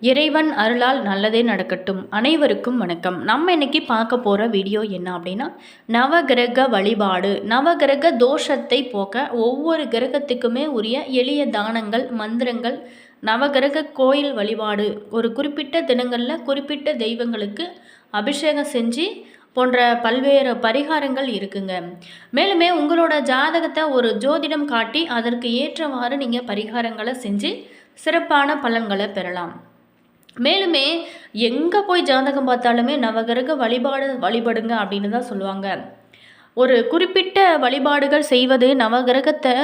இறைவன் அருளால் நல்லதே நடக்கட்டும். அனைவருக்கும் வணக்கம். நம்ம இன்னைக்கு பார்க்க போகிற வீடியோ என்ன அப்படின்னா, நவகிரக வழிபாடு. நவகிரக தோஷத்தை போக்க ஒவ்வொரு கிரகத்துக்குமே உரிய எளிய தானங்கள், மந்திரங்கள், நவகிரக கோயில் வழிபாடு, ஒரு குறிப்பிட்ட தினங்களில் குறிப்பிட்ட தெய்வங்களுக்கு அபிஷேகம் செஞ்சு போன்ற பல்வேறு பரிகாரங்கள் இருக்குங்க. மேலுமே உங்களோட ஜாதகத்தை ஒரு ஜோதிடம் காட்டி அதற்கு ஏற்றவாறு நீங்கள் பரிகாரங்களை செஞ்சு சிறப்பான பலன்களை பெறலாம். மேலுமே எங்கே போய் ஜாதகம் பார்த்தாலுமே நவகிரக வழிபடுங்க அப்படின்னு தான் சொல்லுவாங்க. ஒரு குறிப்பிட்ட வழிபாடுகள் செய்வது நவகிரகத்தை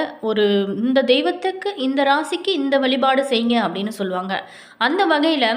இந்த தெய்வத்துக்கு இந்த ராசிக்கு இந்த வழிபாடு செய்யுங்க அப்படின்னு சொல்லுவாங்க. அந்த வகையில்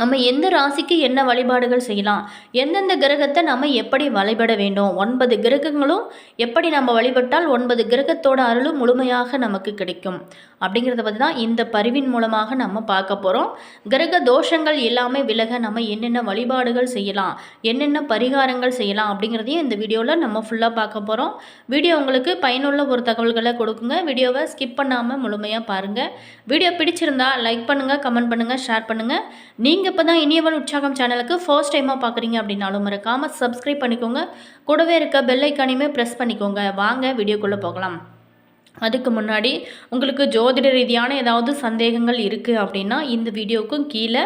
நம்ம எந்த ராசிக்கு என்ன வழிபாடுகள் செய்யலாம், எந்தெந்த கிரகத்தை நம்ம எப்படி வழிபட வேண்டும், 9 கிரகங்களும் எப்படி நம்ம வழிபட்டால் 9 கிரகத்தோட அருளும் முழுமையாக நமக்கு கிடைக்கும் அப்படிங்கிறத பற்றி தான் இந்த பதிவின் மூலமாக நம்ம பார்க்க போகிறோம். கிரக தோஷங்கள் எல்லாமே விலக நம்ம என்னென்ன வழிபாடுகள் செய்யலாம், என்னென்ன பரிகாரங்கள் செய்யலாம் அப்படிங்கிறதையும் இந்த வீடியோவில் நம்ம ஃபுல்லாக பார்க்க போகிறோம். வீடியோ உங்களுக்கு பயனுள்ள ஒரு தகவல்களை கொடுக்குங்க. வீடியோவை ஸ்கிப் பண்ணாமல் முழுமையாக பாருங்கள். வீடியோ பிடிச்சிருந்தா லைக் பண்ணுங்கள், கமெண்ட் பண்ணுங்கள், ஷேர் பண்ணுங்கள். நீங்கள் இப்போ தான் இனியவள் உற்சாகம் சேனலுக்கு ஃபர்ஸ்ட் டைமாக பார்க்குறீங்க அப்படின்னாலும் மறக்காமல் சப்ஸ்கிரைப் பண்ணிக்கோங்க. கூடவே இருக்க பெல் ஐக்கானையுமே ப்ரெஸ் பண்ணிக்கோங்க. வாங்க வீடியோக்குள்ளே போகலாம். அதுக்கு முன்னாடி உங்களுக்கு ஜோதிட ரீதியான ஏதாவது சந்தேகங்கள் இருக்குது அப்படின்னா இந்த வீடியோவுக்கும் கீழே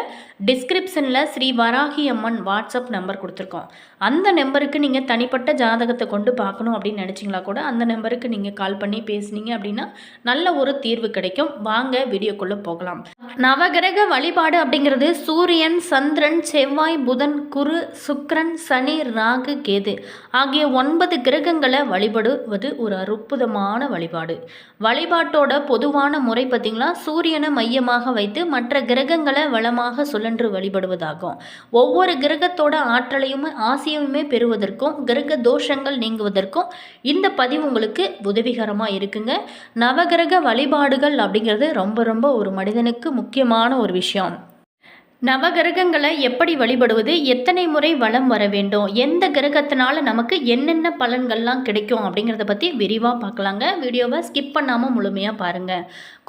டிஸ்கிரிப்ஷனில் ஸ்ரீ வராகி அம்மன் வாட்ஸ்அப் நம்பர் கொடுத்துருக்கோம். அந்த நம்பருக்கு நீங்கள் தனிப்பட்ட ஜாதகத்தை கொண்டு பார்க்கணும் அப்படின்னு நினச்சிங்களா கூட அந்த நம்பருக்கு நீங்கள் கால் பண்ணி பேசுனீங்க அப்படின்னா நல்ல ஒரு தீர்வு கிடைக்கும். வாங்க வீடியோக்குள்ளே போகலாம். நவகிரக வழிபாடு அப்படிங்கிறது சூரியன், சந்திரன், செவ்வாய், புதன், குரு, சுக்கிரன், சனி, ராகு, கேது ஆகிய 9 கிரகங்களை வழிபடுவது ஒரு அற்புதமான வழிபாடு. வழிபாட்டோட பொதுவான முறை பார்த்திங்களா, சூரியனை மையமாக வைத்து மற்ற கிரகங்களை வளமாக சுழன்று வழிபடுவதாகும். ஒவ்வொரு கிரகத்தோட ஆற்றலையும் ஆசையுமே பெறுவதற்கும் கிரக தோஷங்கள் நீங்குவதற்கும் இந்த பதிவு உங்களுக்கு உதவிகரமாக இருக்குங்க. நவகிரக வழிபாடுகள் அப்படிங்கிறது ரொம்ப ரொம்ப ஒரு மனிதனுக்கு முக்கியமான ஒரு விஷயம். நவகிரகங்களை எப்படி வழிபடுவது, எத்தனை முறை வலம் வர வேண்டும், எந்த கிரகத்தினால நமக்கு என்னென்ன பலன்கள்லாம் கிடைக்கும் அப்படிங்கிறத பற்றி விரிவாக பார்க்கலாங்க. வீடியோவை ஸ்கிப் பண்ணாமல் முழுமையாக பாருங்கள்.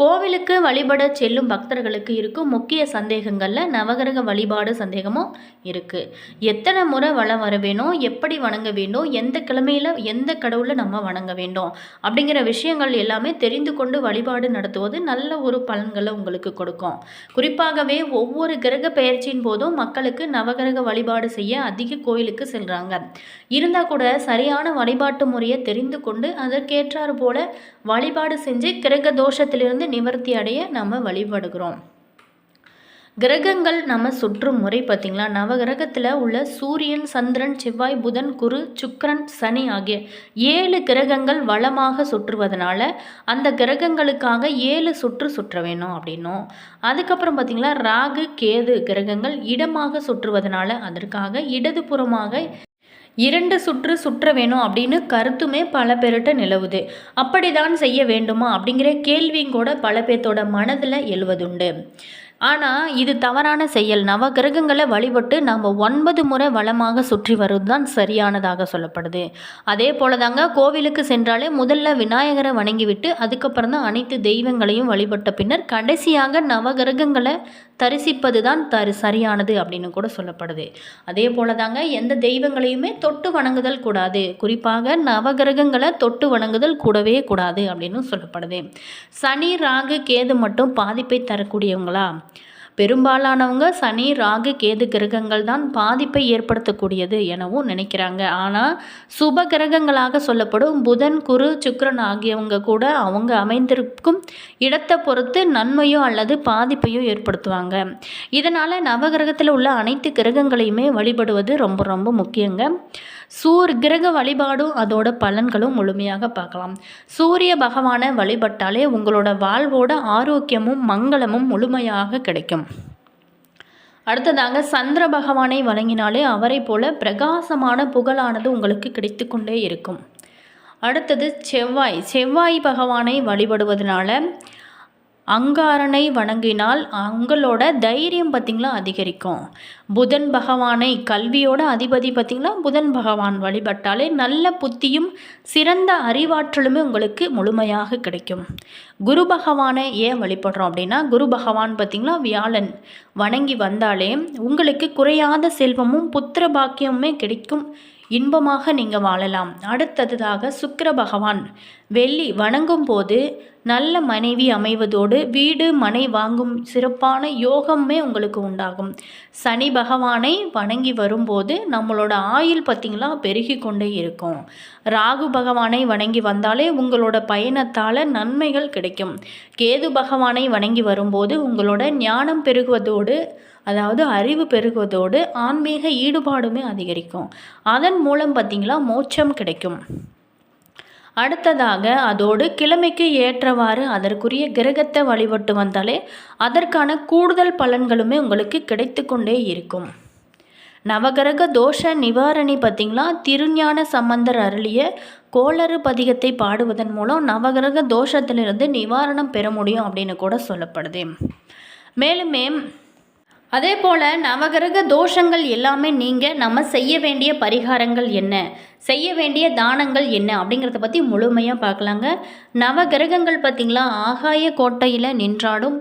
கோவிலுக்கு வழிபட செல்லும் பக்தர்களுக்கு இருக்கும் முக்கிய சந்தேகங்களில் நவகிரக வழிபாடு சந்தேகமும் இருக்குது. எத்தனை முறை வலம் வர வேணும், எப்படி வணங்க வேண்டும், எந்த கிழமையில் எந்த கடவுளை நம்ம வணங்க வேண்டும் அப்படிங்கிற விஷயங்கள் எல்லாமே தெரிந்து கொண்டு வழிபாடு நடத்துவது நல்ல ஒரு பலன்களை உங்களுக்கு கொடுக்கும். குறிப்பாகவே ஒவ்வொரு கிரக பெயர்ச்சியின் போதும் மக்களுக்கு நவகிரக வழிபாடு செய்ய அதிக கோயிலுக்கு செல்றாங்க. இருந்தால் கூட சரியான வழிபாட்டு முறையை தெரிந்து கொண்டு அதற்கேற்றாறு போல வழிபாடு செஞ்சு கிரக தோஷத்திலிருந்து நிவர்த்தி அடைய நம்ம வழிபடுகிறோம். கிரகங்கள் நம்ம சுற்றும் முறை பார்த்திங்களா, நவகிரகத்தில் உள்ள சூரியன், சந்திரன், செவ்வாய், புதன், குரு, சுக்கிரன், சனி ஆகிய 7 கிரகங்கள் வளமாக சுற்றுவதனால அந்த கிரகங்களுக்காக 7 சுற்று சுற்ற வேணும் அப்படின்னும், அதுக்கப்புறம் பார்த்திங்களா ராகு, கேது கிரகங்கள் இடமாக சுற்றுவதனால அதற்காக இடதுபுறமாக 2 சுற்று சுற்ற வேணும் அப்படின்னு கருத்துமே பல பேர்கிட்ட நிலவுது. அப்படிதான் செய்ய வேண்டுமா அப்படிங்கிற கேள்வியும் கூட பல பேர்த்தோட மனதில் எழுவதுண்டு. ஆனால் இது தவறான செயல். நவகிரகங்களை வழிபட்டு நாம் 9 முறை வளமாக சுற்றி வருவது தான் சரியானதாக சொல்லப்படுது. அதே போல தாங்க கோவிலுக்கு சென்றாலே முதல்ல விநாயகரை வணங்கிவிட்டு அதுக்கப்புறம் தான் அனைத்து தெய்வங்களையும் வழிபட்ட பின்னர் கடைசியாக நவகிரகங்களை தரிசிப்பது தான் சரியானது அப்படின்னு கூட சொல்லப்படுது. அதே போல தாங்க எந்த தெய்வங்களையுமே தொட்டு வணங்குதல் கூடாது. குறிப்பாக நவகிரகங்களை தொட்டு வணங்குதல் கூடவே கூடாது அப்படின்னு சொல்லப்படுது. சனி, ராகு, கேது மட்டும் பாதிப்பை தரக்கூடியவங்களா? பெரும்பாலானவங்க சனி, ராகு, கேது கிரகங்கள் தான் பாதிப்பை ஏற்படுத்தக்கூடியது எனவும் நினைக்கிறாங்க. ஆனால் சுப கிரகங்களாக சொல்லப்படும் புதன், குரு, சுக்கிரன் ஆகியவங்க கூட அவங்க அமைந்திருக்கும் இடத்தை பொறுத்து நன்மையோ அல்லது பாதிப்பையோ ஏற்படுத்துவாங்க. இதனால் நவகிரகத்தில் உள்ள அனைத்து கிரகங்களையுமே வழிபடுவது ரொம்ப ரொம்ப முக்கியங்க. கிரக வழிபாடும் அதோட பலன்களும் முழுமையாக பார்க்கலாம். சூரிய பகவானை வழிபட்டாலே உங்களோட வாழ்வோட ஆரோக்கியமும் மங்களமும் முழுமையாக கிடைக்கும். அடுத்ததாக சந்திர பகவானை வணங்கினாலே அவரை போல பிரகாசமான புகழானது உங்களுக்கு கிடைத்து கொண்டே இருக்கும். அடுத்தது செவ்வாய் பகவானை வழிபடுவதனால அங்காரனை வணங்கினால் உங்களோட தைரியம் பார்த்திங்களா அதிகரிக்கும். புதன் பகவானை, கல்வியோட அதிபதி பார்த்திங்களா புதன் பகவான் வழிபட்டாலே நல்ல புத்தியும் சிறந்த அறிவாற்றலுமே உங்களுக்கு முழுமையாக கிடைக்கும். குரு பகவானை ஏன் வழிபடுறோம் அப்படின்னா, குரு பகவான் பார்த்திங்களா வியாழன் வணங்கி வந்தாலே உங்களுக்கு குறையாத செல்வமும் புத்திர பாக்கியமுமே கிடைக்கும். இன்பமாக நீங்கள் வாழலாம். அடுத்ததாக சுக்கிர பகவான் வெள்ளி வணங்கும் போது நல்ல மனைவி அமைவதோடு வீடு மனை வாங்கும் சிறப்பான யோகமே உங்களுக்கு உண்டாகும். சனி பகவானை வணங்கி வரும்போது நம்மளோட ஆயுள் பார்த்திங்களா பெருகி கொண்டே இருக்கும். ராகு பகவானை வணங்கி வந்தாலே உங்களோட பயணத்தால் நன்மைகள் கிடைக்கும். கேது பகவானை வணங்கி வரும்போது உங்களோட ஞானம் பெருகுவதோடு, அதாவது அறிவு பெருகுவதோடு ஆன்மீக ஈடுபாடுமே அதிகரிக்கும். அதன் மூலம் பார்த்திங்களா மோட்சம் கிடைக்கும். அடுத்ததாக அதோடு கிழமைக்கு ஏற்றவாறு அதற்குரிய கிரகத்தை வழிபட்டு வந்தாலே அதற்கான கூடுதல் பலன்களுமே உங்களுக்கு கிடைத்து கொண்டே இருக்கும். நவகிரக தோஷ நிவாரணி பார்த்திங்களா திருஞான சம்பந்தர் அருளிய கோளறு பதிகத்தை பாடுவதன் மூலம் நவகிரக தோஷத்திலிருந்து நிவாரணம் பெற முடியும் அப்படின்னு கூட சொல்லப்படுது. மேலுமே அதே போல் நவகிரக தோஷங்கள் எல்லாமே நம்ம செய்ய வேண்டிய பரிகாரங்கள் என்ன, செய்ய வேண்டிய தானங்கள் என்ன அப்படிங்கிறத பற்றி முழுமையாக பார்க்கலாங்க. நவகிரகங்கள் பார்த்திங்களா ஆகாய கோட்டையில் நின்றாடும்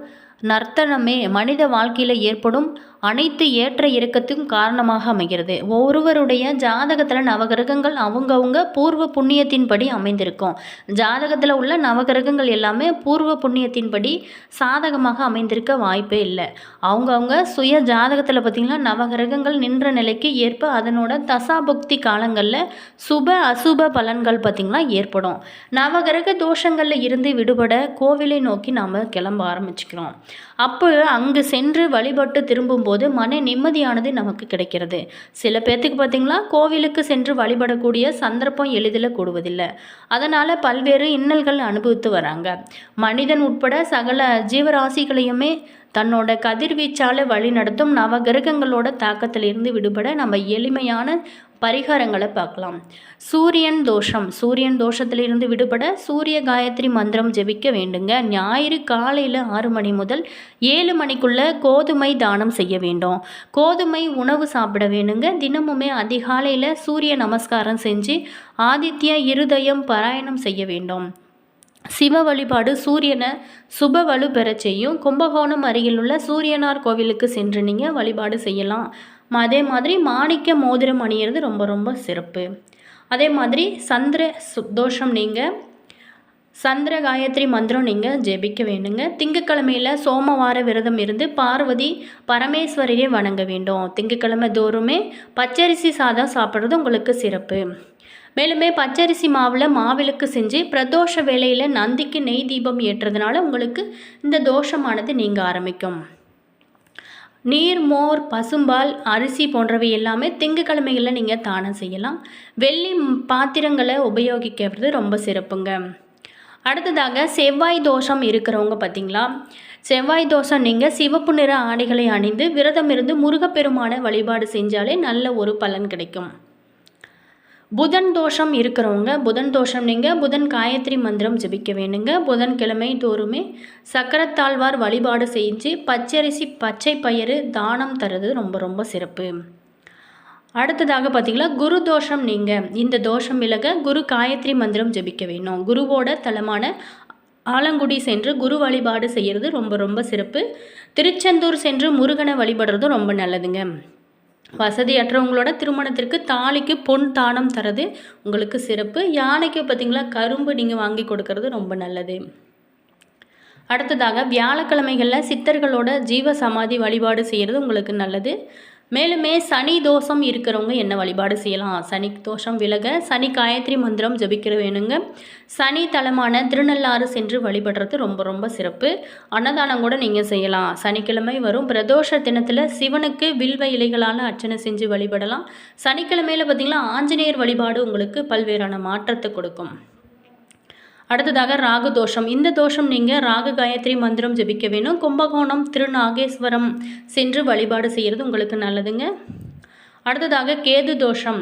நர்த்தனமே மனித வாழ்க்கையில் ஏற்படும் அனைத்து ஏற்ற இறக்கத்துக்கும் காரணமாக அமைகிறது. ஒவ்வொருவருடைய ஜாதகத்தில் நவகிரகங்கள் அவங்கவுங்க பூர்வ புண்ணியத்தின்படி அமைந்திருக்கும். ஜாதகத்தில் உள்ள நவகிரகங்கள் எல்லாமே பூர்வ புண்ணியத்தின்படி சாதகமாக அமைந்திருக்க வாய்ப்பே இல்லை. அவங்கவுங்க சுய ஜாதகத்தில் பார்த்திங்கன்னா நவகிரகங்கள் நின்ற நிலைக்கு ஏற்ப அதனோட தசாபுக்தி காலங்களில் சுப அசுப பலன்கள் பார்த்திங்கன்னா ஏற்படும். நவகிரக தோஷங்களில் இருந்து விடுபட கோவிலை நோக்கி நாம் கிளம்ப ஆரம்பிச்சுக்கிறோம். அப்போ அங்கு சென்று வழிபட்டு திரும்பும்போது மன நிம்மதியானது நமக்கு கிடைக்கிறது. சில பேர்த்துக்கு பார்த்திங்களா கோவிலுக்கு சென்று வழிபடக்கூடிய சந்தர்ப்பம் எளிதில் கூடுவதில்லை. அதனால் பல்வேறு இன்னல்கள் அனுபவித்து வராங்க. மனிதன் உட்பட சகல ஜீவராசிகளையுமே தன்னோட கதிர்வீச்சால் வழி நடத்தும் நவகிரகங்களோட தாக்கத்திலிருந்து விடுபட நம்ம எளிமையான பரிகாரங்களை பார்க்கலாம். சூரியன் தோஷத்திலிருந்து விடுபட சூரிய காயத்ரி மந்திரம் ஜெபிக்க வேண்டுங்க. ஞாயிறு காலையில் 6 மணி முதல் 7 மணிக்குள்ள கோதுமை தானம் செய்ய வேண்டும். கோதுமை உணவு சாப்பிட வேணுங்க. தினமுமே அதிகாலையில் சூரிய நமஸ்காரம் செஞ்சு ஆதித்ய இருதயம் பாராயணம் செய்ய வேண்டும். சிவ வழிபாடு சூரியனை சுப வலு பெற செய்யும். கும்பகோணம் அருகில் உள்ள சூரியனார் கோவிலுக்கு சென்று நீங்கள் வழிபாடு செய்யலாம். அதே மாதிரி மாணிக்க மோதிரம் அணியிறது ரொம்ப ரொம்ப சிறப்பு. அதே மாதிரி சந்திர தோஷம் சந்திர காயத்ரி மந்திரம் ஜெபிக்க வேண்டுங்க. திங்கக்கிழமையில் சோமவார விரதம் இருந்து பார்வதி பரமேஸ்வரியை வணங்க வேண்டும். திங்கக்கிழமை தோறுமே பச்சரிசி சாதம் சாப்பிட்றது உங்களுக்கு சிறப்பு. மேலுமே பச்சரிசி மாவிளக்கு செஞ்சு பிரதோஷ வேளையில் நந்திக்கு நெய் தீபம் ஏற்றுறதுனால உங்களுக்கு இந்த தோஷமானது நீங்க ஆரம்பிக்கும். நீர், மோர், பசும்பால், அரிசி போன்றவை எல்லாமே திங்கக்கிழமைகளில் நீங்கள் தானம் செய்யலாம். வெள்ளி பாத்திரங்களை உபயோகிக்கிறது ரொம்ப சிறப்புங்க. அடுத்ததாக செவ்வாய் தோஷம் இருக்கிறவங்க பார்த்திங்களா, செவ்வாய் தோஷம் நீங்கள் சிவப்பு நிற ஆடைகளை அணிந்து விரதம் இருந்து முருகப்பெருமான வழிபாடு செஞ்சாலே நல்ல ஒரு பலன் கிடைக்கும். புதன் தோஷம் இருக்கிறவங்க புதன் காயத்ரி மந்திரம் ஜெபிக்க வேணுங்க. புதன்கிழமை தோறுமே சக்கரத்தாழ்வார் வழிபாடு செஞ்சு பச்சரிசி பச்சை பயிறு தானம் தருது ரொம்ப ரொம்ப சிறப்பு. அடுத்ததாக பார்த்திங்களா குரு தோஷம் இந்த தோஷம் விலக குரு காயத்ரி மந்திரம் ஜெபிக்க வேணும். குருவோட தலமான ஆலங்குடி சென்று குரு வழிபாடு செய்கிறது ரொம்ப ரொம்ப சிறப்பு. திருச்செந்தூர் சென்று முருகனை வழிபடுறதும் ரொம்ப நல்லதுங்க. வசதியற்றவங்களோட திருமணத்திற்கு தாலிக்கு பொன் தானம் தரது உங்களுக்கு சிறப்பு. யானைக்கு பார்த்திங்களா கரும்பு நீங்கள் வாங்கி கொடுக்கறது ரொம்ப நல்லது. அடுத்ததாக வியாழக்கிழமைகளில் சித்தர்களோட ஜீவ சமாதி வழிபாடு செய்கிறது உங்களுக்கு நல்லது. மேலுமே சனி தோஷம் இருக்கிறவங்க என்ன வழிபாடு செய்யலாம், சனி தோஷம் விலக சனி காயத்ரி மந்திரம் ஜபிக்கிற வேணுங்க. சனி தலமான திருநள்ளாறு சென்று வழிபடுறது ரொம்ப ரொம்ப சிறப்பு. அன்னதானம் கூட நீங்கள் செய்யலாம். சனிக்கிழமை வரும் பிரதோஷ தினத்தில் சிவனுக்கு வில்வ இலைகளால் அர்ச்சனை செஞ்சு வழிபடலாம். சனிக்கிழமையில் பார்த்திங்கன்னா ஆஞ்சநேயர் வழிபாடு உங்களுக்கு பல்வேறான மாற்றத்தை கொடுக்கும். அடுத்ததாக ராகு தோஷம். இந்த தோஷம் நீங்கள் ராகு காயத்ரி மந்திரம் ஜபிக்க வேணும். கும்பகோணம் திருநாகேஸ்வரம் சென்று வழிபாடு செய்கிறது உங்களுக்கு நல்லதுங்க. அடுத்ததாக கேது தோஷம்.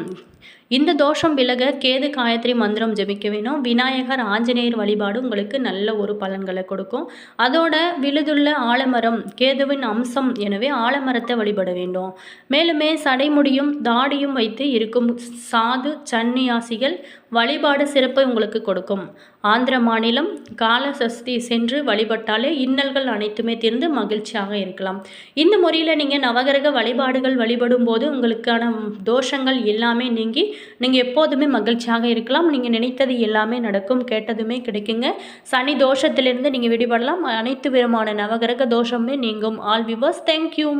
இந்த தோஷம் விலக கேது காயத்ரி மந்திரம் ஜெபிக்க வேணும். விநாயகர் ஆஞ்சநேயர் வழிபாடு உங்களுக்கு நல்ல ஒரு பலன்களை கொடுக்கும். அதோட விழுதுள்ள ஆலமரம் கேதுவின் அம்சம், எனவே ஆலமரத்தை வழிபட வேண்டும். மேலுமே சடைமுடியும் தாடியும் வைத்து இருக்கும் சாது சன்னியாசிகள் வழிபாடு சிறப்பை உங்களுக்கு கொடுக்கும். ஆந்திர மாநிலம் காலசஸ்தி சென்று வழிபட்டாலே இன்னல்கள் அனைத்துமே தீர்ந்து மகிழ்ச்சியாக இருக்கலாம். இந்த முறையில் நீங்கள் நவகிரக வழிபாடுகள் வழிபடும் போது உங்களுக்கான தோஷங்கள் எல்லாமே நீங்கி நீங்கள் எப்போதுமே மகிழ்ச்சியாக இருக்கலாம். நீங்கள் நினைத்தது எல்லாமே நடக்கும், கேட்டதுமே கிடைக்குங்க. சனி தோஷத்திலிருந்து நீங்கள் விடுபடலாம். அனைத்து விதமான நவகிரக தோஷமே நீங்கும். All viewers, thank you.